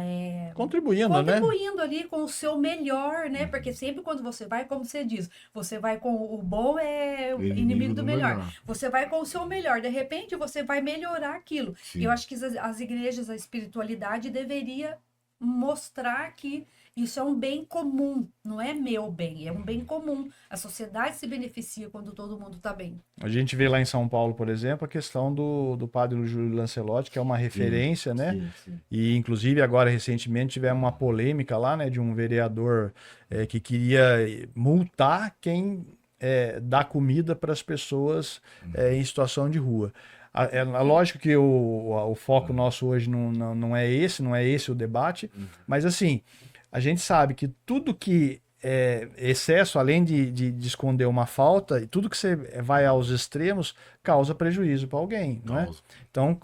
Contribuindo, né? Contribuindo ali com o seu melhor, né? Porque sempre quando você vai, como você diz, você vai com o bom é o inimigo do melhor. Você vai com o seu melhor, de repente você vai melhorar aquilo. Sim. Eu acho que as igrejas, a espiritualidade deveria mostrar que isso é um bem comum, não é meu bem, é um bem comum. A sociedade se beneficia quando todo mundo está bem. A gente vê lá em São Paulo, por exemplo, a questão do padre Júlio Lancelotti, que é uma referência, né? Sim, sim. E, inclusive, agora, recentemente, tivemos uma polêmica lá, né, de um vereador que queria multar quem dá comida para as pessoas em situação de rua. Lógico que o foco nosso hoje não é esse o debate, mas, assim, a gente sabe que tudo que excesso, além de esconder uma falta, e tudo que você vai aos extremos, causa prejuízo para alguém, não é? Então,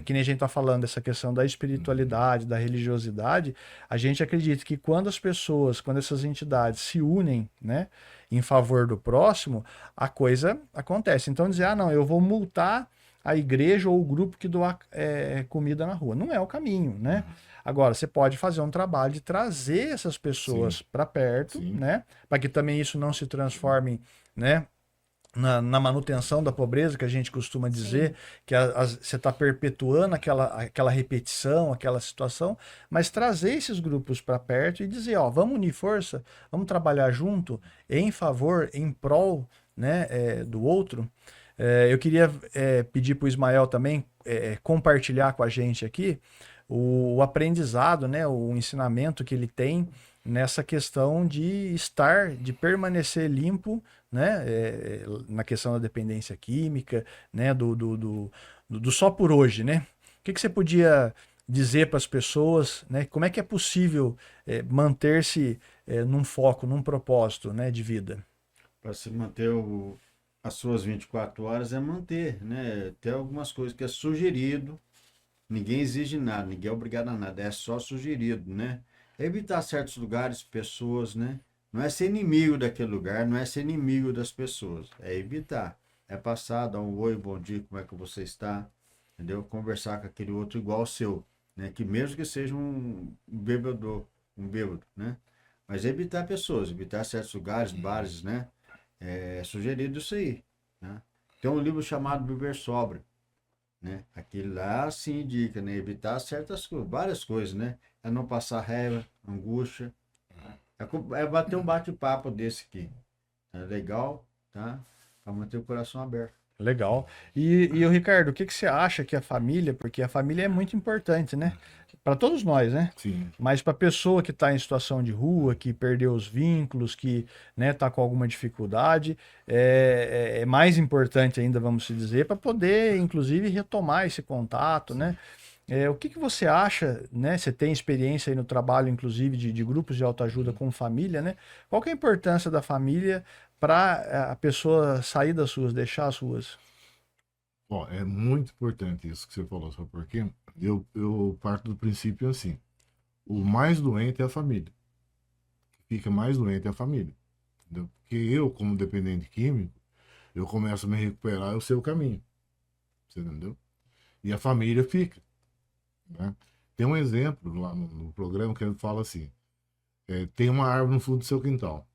que nem a gente está falando dessa questão da espiritualidade, da religiosidade, a gente acredita que quando essas entidades se unem, né, em favor do próximo, a coisa acontece. Então, dizer, não, eu vou multar a igreja ou o grupo que doa comida na rua. Não é o caminho, né? Agora, você pode fazer um trabalho de trazer essas pessoas para perto, né? Para que também isso não se transforme, né? Na manutenção da pobreza, que a gente costuma dizer, que você está perpetuando aquela repetição, aquela situação, mas trazer esses grupos para perto e dizer, ó, vamos unir força, vamos trabalhar junto, em favor, em prol, né, do outro. Eu queria pedir para o Ismael também compartilhar com a gente aqui o aprendizado, né, o ensinamento que ele tem nessa questão de permanecer limpo, né, na questão da dependência química, né, do só por hoje, né? O que você podia dizer para as pessoas, né, como é que é possível manter-se num foco, num propósito, né, de vida? Para se manter as suas 24 horas é manter, né? Tem algumas coisas que é sugerido, ninguém exige nada, ninguém é obrigado a nada, é só sugerido, né? Evitar certos lugares, pessoas, né? Não é ser inimigo daquele lugar, não é ser inimigo das pessoas, é evitar. É passar, dar um oi, bom dia, como é que você está? Entendeu? Conversar com aquele outro igual ao seu, né? Que mesmo que seja um bêbado, né? Mas evitar pessoas, evitar certos lugares, bares, né? É sugerido isso aí, né? Tem um livro chamado Viver Sóbrio, né? Aquele lá se indica, né? Evitar certas coisas, várias coisas, né? É não passar raiva, angústia. É bater um bate-papo desse aqui. É legal, tá? Para manter o coração aberto. Legal. E o Ricardo, o que que você acha que a família, porque a família é muito importante, né? Para todos nós, né? Sim. Mas para a pessoa que está em situação de rua, que perdeu os vínculos, que, né, está com alguma dificuldade, é mais importante ainda, vamos se dizer, para poder, inclusive, retomar esse contato, né? O que que você acha, né? Você tem experiência aí no trabalho, inclusive, de grupos de autoajuda com família, né? Qual que é a importância da família para a pessoa sair das ruas, deixar as ruas? Ó, é muito importante isso que você falou, sabe por quê? Eu parto do princípio assim, o mais doente é a família. O que fica mais doente é a família. Entendeu? Porque eu, como dependente químico, eu começo a me recuperar, eu sei o caminho. Você entendeu? E a família fica, né? Tem um exemplo lá no programa que ele fala assim, tem uma árvore no fundo do seu quintal.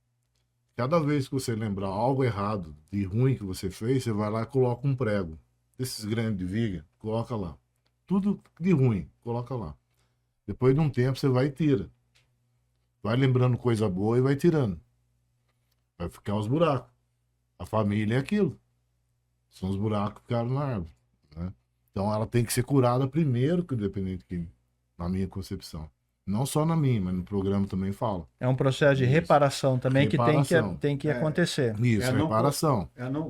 Cada vez que você lembrar algo errado, de ruim que você fez, você vai lá e coloca um prego. Desses grandes de viga, coloca lá. Tudo de ruim, coloca lá. Depois de um tempo você vai e tira. Vai lembrando coisa boa e vai tirando. Vai ficar os buracos. A família é aquilo. São os buracos que ficaram na árvore, né? Então ela tem que ser curada primeiro que o dependente químico, na minha concepção. Não só na minha, mas no programa também fala. É um processo de Isso. reparação também Reparação. que tem que É, acontecer. Isso, não, reparação.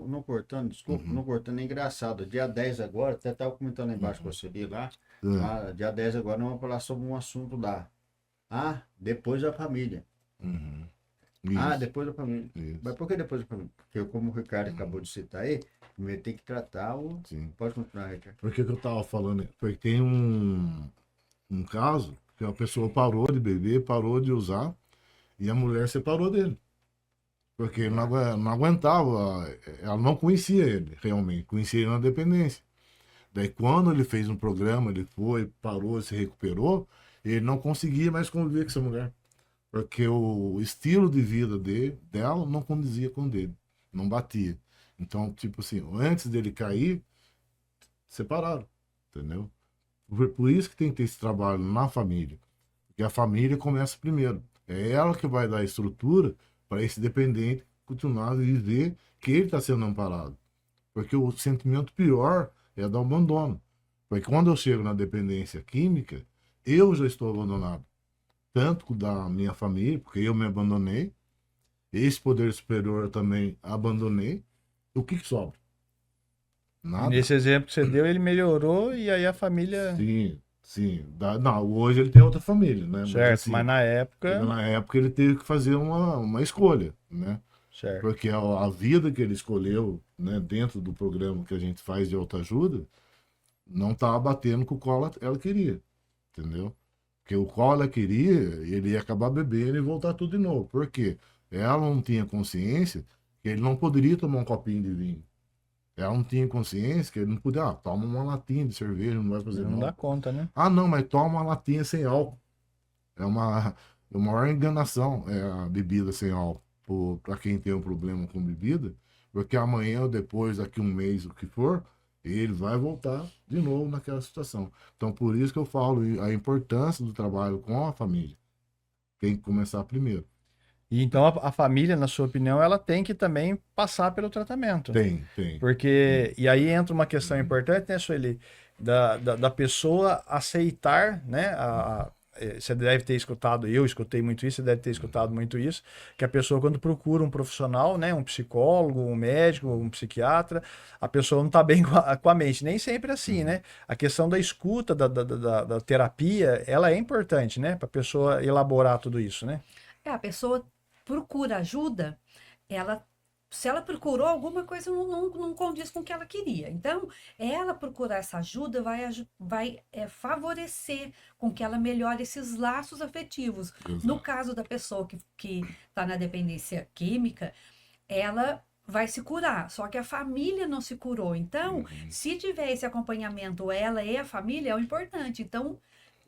não cortando, desculpa, Uhum. não cortando, é engraçado. Dia 10 agora, até estava comentando lá embaixo com você ali lá. Dia 10 agora nós vamos falar sobre um assunto lá. Ah, depois da família. Uhum. Ah, Isso, depois da família. isso. Mas por que depois da família? Porque como o Ricardo acabou de citar aí, primeiro tem que tratar o. Sim. Pode continuar, Ricardo. Por que eu tava falando? Porque tem um caso que a pessoa parou de beber, parou de usar, e a mulher separou dele. Porque ele não aguentava, ela não conhecia ele realmente, conhecia ele na dependência. Daí quando ele fez um programa, ele foi, parou, se recuperou, ele não conseguia mais conviver com essa mulher. Porque o estilo de vida dela não condizia com o dele, não batia. Então, tipo assim, antes dele cair, separaram, entendeu? Por isso que tem que ter esse trabalho na família. Porque a família começa primeiro. É ela que vai dar a estrutura para esse dependente continuar a viver que ele está sendo amparado. Porque o sentimento pior é do abandono. Porque quando eu chego na dependência química, eu já estou abandonado. Tanto da minha família, porque eu me abandonei. Esse poder superior eu também abandonei. O que sobra? Nada. Nesse exemplo que você deu, ele melhorou e aí a família. Sim, sim. Não, hoje ele tem outra família, né? Certo, assim, mas na época. na época ele teve que fazer uma escolha, né? Certo. Porque a vida que ele escolheu, né, dentro do programa que a gente faz de autoajuda, não estava batendo com o qual ela queria, entendeu? Porque o qual ela queria, ele ia acabar bebendo e voltar tudo de novo. Por quê? Ela não tinha consciência que ele não poderia tomar um copinho de vinho. Ela não tinha consciência que ele não podia, toma uma latinha de cerveja, não vai fazer Não mal. dá conta, né? Ah, não, mas toma uma latinha sem álcool. É uma maior enganação a bebida sem álcool para quem tem um problema com bebida, porque amanhã ou depois, daqui um mês, o que for, ele vai voltar de novo naquela situação. Então, por isso que eu falo a importância do trabalho com a família. Tem que começar primeiro. E então a família, na sua opinião, ela tem que também passar pelo tratamento. Tem. Porque, e aí entra uma questão importante, né, Sueli? Da pessoa aceitar, né? Você deve ter escutado, eu escutei muito isso, você deve ter escutado muito isso, que a pessoa, quando procura um profissional, né, um psicólogo, um médico, um psiquiatra, a pessoa não está bem com a mente. Nem sempre é assim, né? A questão da escuta, da terapia, ela é importante, né? Para a pessoa elaborar tudo isso, né? A pessoa procura ajuda, ela se ela procurou, alguma coisa não condiz com o que ela queria. Então, ela procurar essa ajuda vai favorecer com que ela melhore esses laços afetivos. No Exato. caso da pessoa que está na dependência química, ela vai se curar, só que a família não se curou. Então, se tiver esse acompanhamento, ela e a família, é o importante. Então,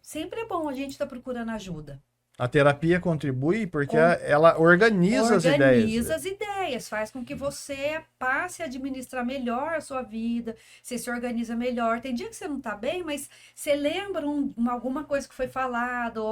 sempre é bom a gente estar procurando ajuda. A terapia contribui porque Com- ela organiza as ideias. Organiza as ideias, faz com que você passe a administrar melhor a sua vida, você se organiza melhor. Tem dia que você não está bem, mas você lembra alguma coisa que foi falada, ou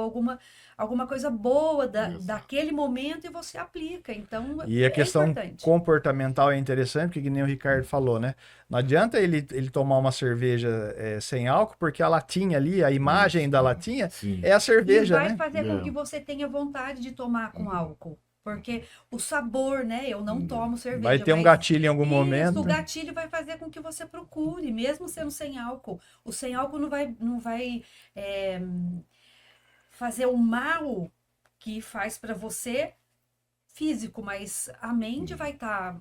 alguma coisa boa Exato. daquele momento e você aplica. Então, E a é questão importante. comportamental é interessante, porque que nem o Ricardo falou, né? Não adianta ele tomar uma cerveja sem álcool, porque a latinha ali, a imagem da latinha Sim. é a E cerveja, vai né? fazer com É. que você tenha vontade de tomar com álcool. Porque o sabor, né? Eu não tomo cerveja. Vai ter um mas gatilho em algum isso, momento. o gatilho vai fazer com que você procure, mesmo sendo sem álcool. O sem álcool não vai fazer o mal que faz para você físico, mas a mente vai estar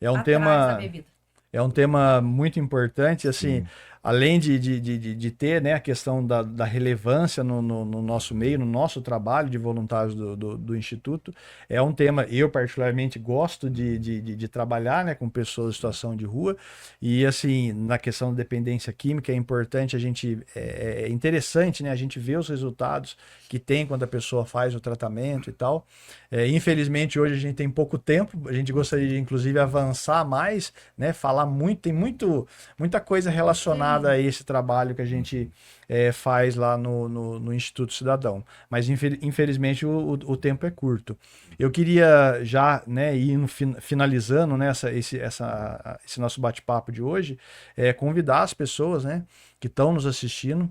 É um atrás da tema. bebida. É um tema muito importante, assim, Sim. além de ter, né, a questão da relevância no nosso meio, no nosso trabalho de voluntários do Instituto, é um tema, eu particularmente gosto de trabalhar, né, com pessoas em situação de rua, e assim, na questão da dependência química é importante é interessante, né, a gente ver os resultados que tem quando a pessoa faz o tratamento e tal. Infelizmente hoje a gente tem pouco tempo, a gente gostaria de inclusive avançar mais, né, falar muito, tem muita coisa relacionada a esse trabalho que a gente faz lá no Instituto Cidadão. Mas infelizmente o tempo é curto. Eu queria já, né, ir finalizando, né, esse nosso bate-papo de hoje, convidar as pessoas, né, que estão nos assistindo,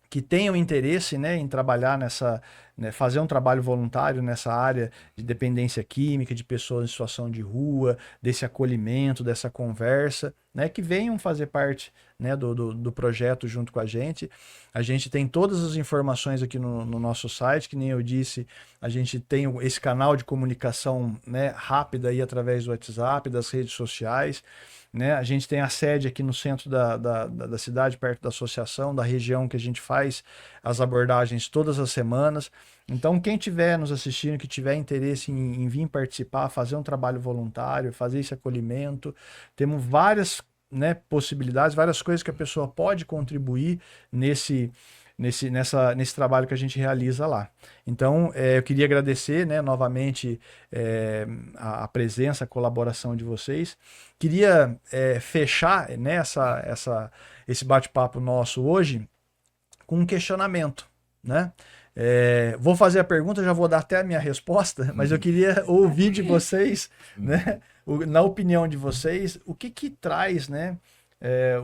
que tenham interesse, né, em trabalhar né, fazer um trabalho voluntário nessa área de dependência química, de pessoas em situação de rua, desse acolhimento, dessa conversa, né, que venham fazer parte, né, do projeto junto com a gente. A gente tem todas as informações aqui no nosso site, que nem eu disse, a gente tem esse canal de comunicação, né, rápida aí através do WhatsApp, das redes sociais. Né? A gente tem a sede aqui no centro da cidade, perto da associação, da região, que a gente faz as abordagens todas as semanas. Então, quem estiver nos assistindo, que tiver interesse em vir participar, fazer um trabalho voluntário, fazer esse acolhimento, temos várias, né, possibilidades, várias coisas que a pessoa pode contribuir nesse trabalho que a gente realiza lá. Então, eu queria agradecer, né, novamente a presença, a colaboração de vocês. Queria fechar, né, esse bate-papo nosso hoje com um questionamento, né? Vou fazer a pergunta, já vou dar até a minha resposta, mas eu queria ouvir de vocês, né, na opinião de vocês, o que traz, né,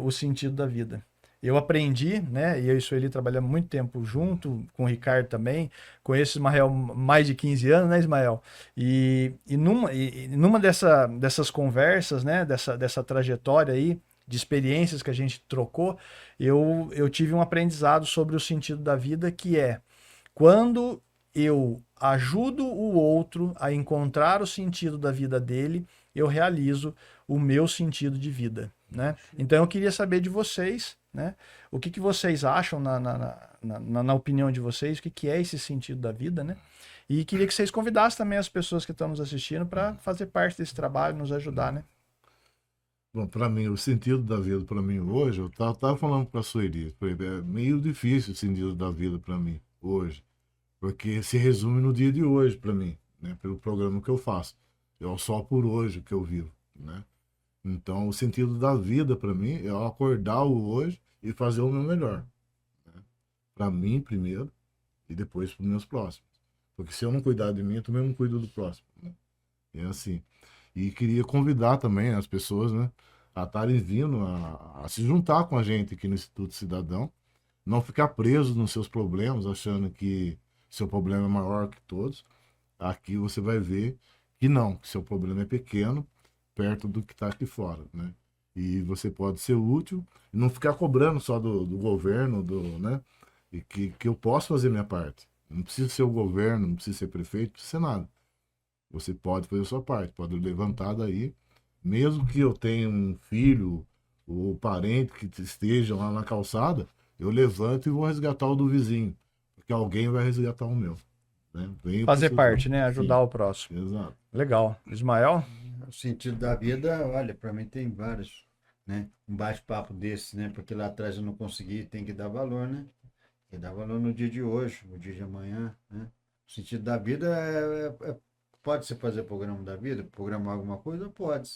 o sentido da vida. Eu aprendi, né? E eu e o Sueli trabalhamos muito tempo junto, com o Ricardo também. Conheço o Ismael mais de 15 anos, né, Ismael? E numa dessas conversas, né? Dessa trajetória aí, de experiências que a gente trocou, eu tive um aprendizado sobre o sentido da vida, que é quando eu ajudo o outro a encontrar o sentido da vida dele, eu realizo o meu sentido de vida, né? Então eu queria saber de vocês, né? O que vocês acham na opinião de vocês, o que é esse sentido da vida, né? E queria que vocês convidassem também as pessoas que estão nos assistindo para fazer parte desse trabalho, nos ajudar, né? Bom, para mim, o sentido da vida para mim hoje, eu tava falando para a Sueli, é meio difícil o sentido da vida para mim hoje, porque se resume no dia de hoje para mim, né? Pelo programa que eu faço. É só por hoje que eu vivo, né? Então, o sentido da vida para mim é eu acordar o hoje e fazer o meu melhor, né? Para mim primeiro e depois para os meus próximos. Porque se eu não cuidar de mim, eu também não cuido do próximo, né? É assim. E queria convidar também as pessoas, né, a estarem vindo a se juntar com a gente aqui no Instituto Cidadão, não ficar preso nos seus problemas, achando que seu problema é maior que todos. Aqui você vai ver que não, que seu problema é pequeno, perto do que está aqui fora, né? E você pode ser útil e não ficar cobrando só do governo, né? E que eu posso fazer minha parte. Não precisa ser o governo, não precisa ser prefeito, não precisa ser nada. você pode fazer a sua parte, pode levantar daí, mesmo que eu tenha um filho ou parente que esteja lá na calçada, eu levanto e vou resgatar o do vizinho, porque alguém vai resgatar o meu. Né? Fazer parte, né? Ajudar o próximo. Exato. Legal. Ismael? O sentido da vida, olha, para mim tem vários, né? Um bate-papo desse, né? Porque lá atrás eu não consegui, tem que dar valor, né? Tem que dar valor no dia de hoje, no dia de amanhã, né? O sentido da vida pode se fazer programa da vida, programar alguma coisa? Pode.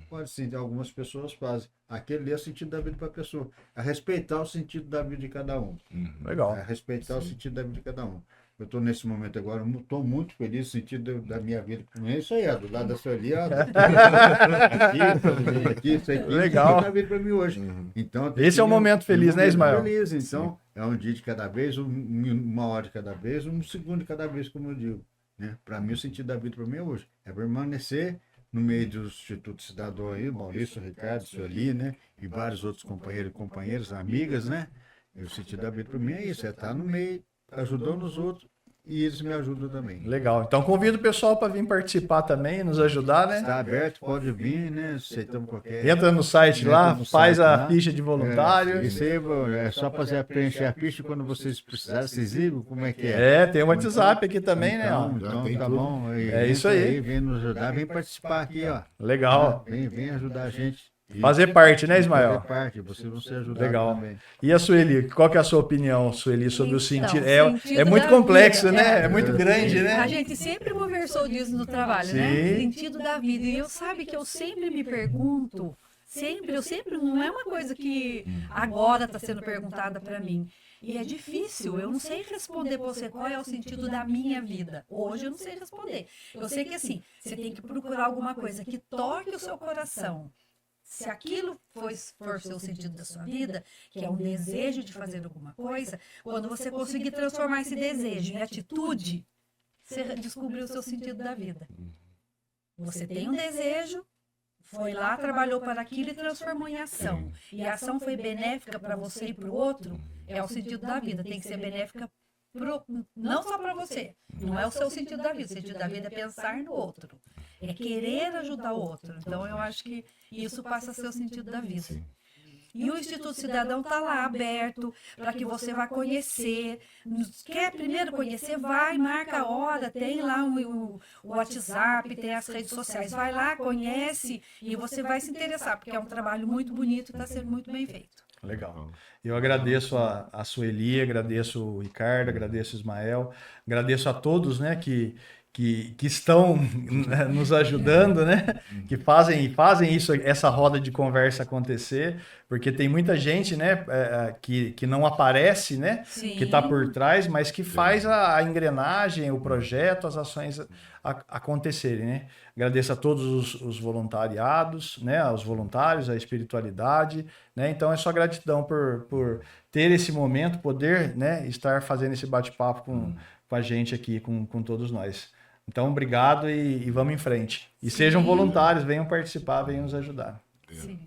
Pode sim, algumas pessoas fazem. Aquele é o sentido da vida para a pessoa. É respeitar o sentido da vida de cada um. Legal. É respeitar o sentido da vida de cada um. Eu estou nesse momento agora, estou muito feliz no sentido da minha vida. É isso aí, ó, do lado da sua ali, ó. Aqui, isso aqui. Legal. Tá vida para mim hoje. Então, Esse é o momento feliz, né, Ismael? Feliz, então, é um dia de cada vez, uma hora de cada vez, um segundo de cada vez, como eu digo. Né? Para mim, o sentido da vida para mim é hoje. É permanecer no meio do Instituto Cidadão aí, Maurício, Ricardo, Sueli, né? E vários outros companheiros e companheiras, amigas, né? E o sentido da vida para mim é isso, é estar no meio, ajudando os outros, e eles me ajudam também. Legal. Então convido o pessoal para vir participar também, nos ajudar, né? Está aberto, pode vir, né? Aceitamos qualquer. Entra no site lá, faz a ficha de voluntário. Isso aí é só fazer preencher a ficha quando vocês precisarem, vocês ligam como é que é. Tem o WhatsApp aqui também, né? Ó. Então tem tá tudo. bom. É isso aí. Vem nos ajudar, vem participar aqui, ó. Legal. Vem ajudar a gente. Fazer parte, né, Ismael? Fazer parte, você não se ajudar Legal. também. E a Sueli, qual que é a sua opinião, Sueli, sobre o sentido? Sentido É muito da complexo, vida, né? É muito grande, A né? gente sempre conversou disso no trabalho, Sim. né? Sentido da vida. E eu sabe que eu sempre me pergunto, não é uma coisa que agora está sendo perguntada para mim. E é difícil, eu não sei responder para você qual é o sentido da minha vida. Hoje eu não sei responder. Eu sei que assim, você tem que procurar alguma coisa que toque o seu coração. Se aquilo for seu sentido da sua vida, que é um desejo de fazer alguma coisa, quando você conseguir transformar esse desejo em atitude, você descobriu o seu sentido da vida. Você tem um desejo, foi lá, trabalhou para aquilo e transformou em ação. E a ação foi benéfica para você e para o outro, é o sentido da vida. Tem que ser benéfica não só para você. Não é o seu sentido da vida. O sentido da vida é pensar no outro. É querer ajudar o outro. Então, eu acho que isso passa a ser o sentido da vida. E o Instituto Cidadão está lá aberto para que você vá conhecer. Quer primeiro conhecer? Vai, marca a hora, tem lá o WhatsApp, tem as redes sociais. Vai lá, conhece e você vai se interessar, porque é um trabalho muito bonito e está sendo muito bem feito. Legal. Eu agradeço a Sueli, agradeço o Ricardo, agradeço o Ismael, agradeço a todos, né, que estão nos ajudando, né? Que fazem isso, essa roda de conversa acontecer, porque tem muita gente, né, que não aparece, né? Sim. Que está por trás, mas que faz a engrenagem, o projeto, as ações acontecerem, né? Agradeço a todos os voluntariados, né? Os voluntários, a espiritualidade, né? Então é só gratidão por ter esse momento, poder, né, estar fazendo esse bate-papo com a gente aqui, com todos nós. Então, obrigado e vamos em frente. E sejam voluntários, venham participar, venham nos ajudar. Sim.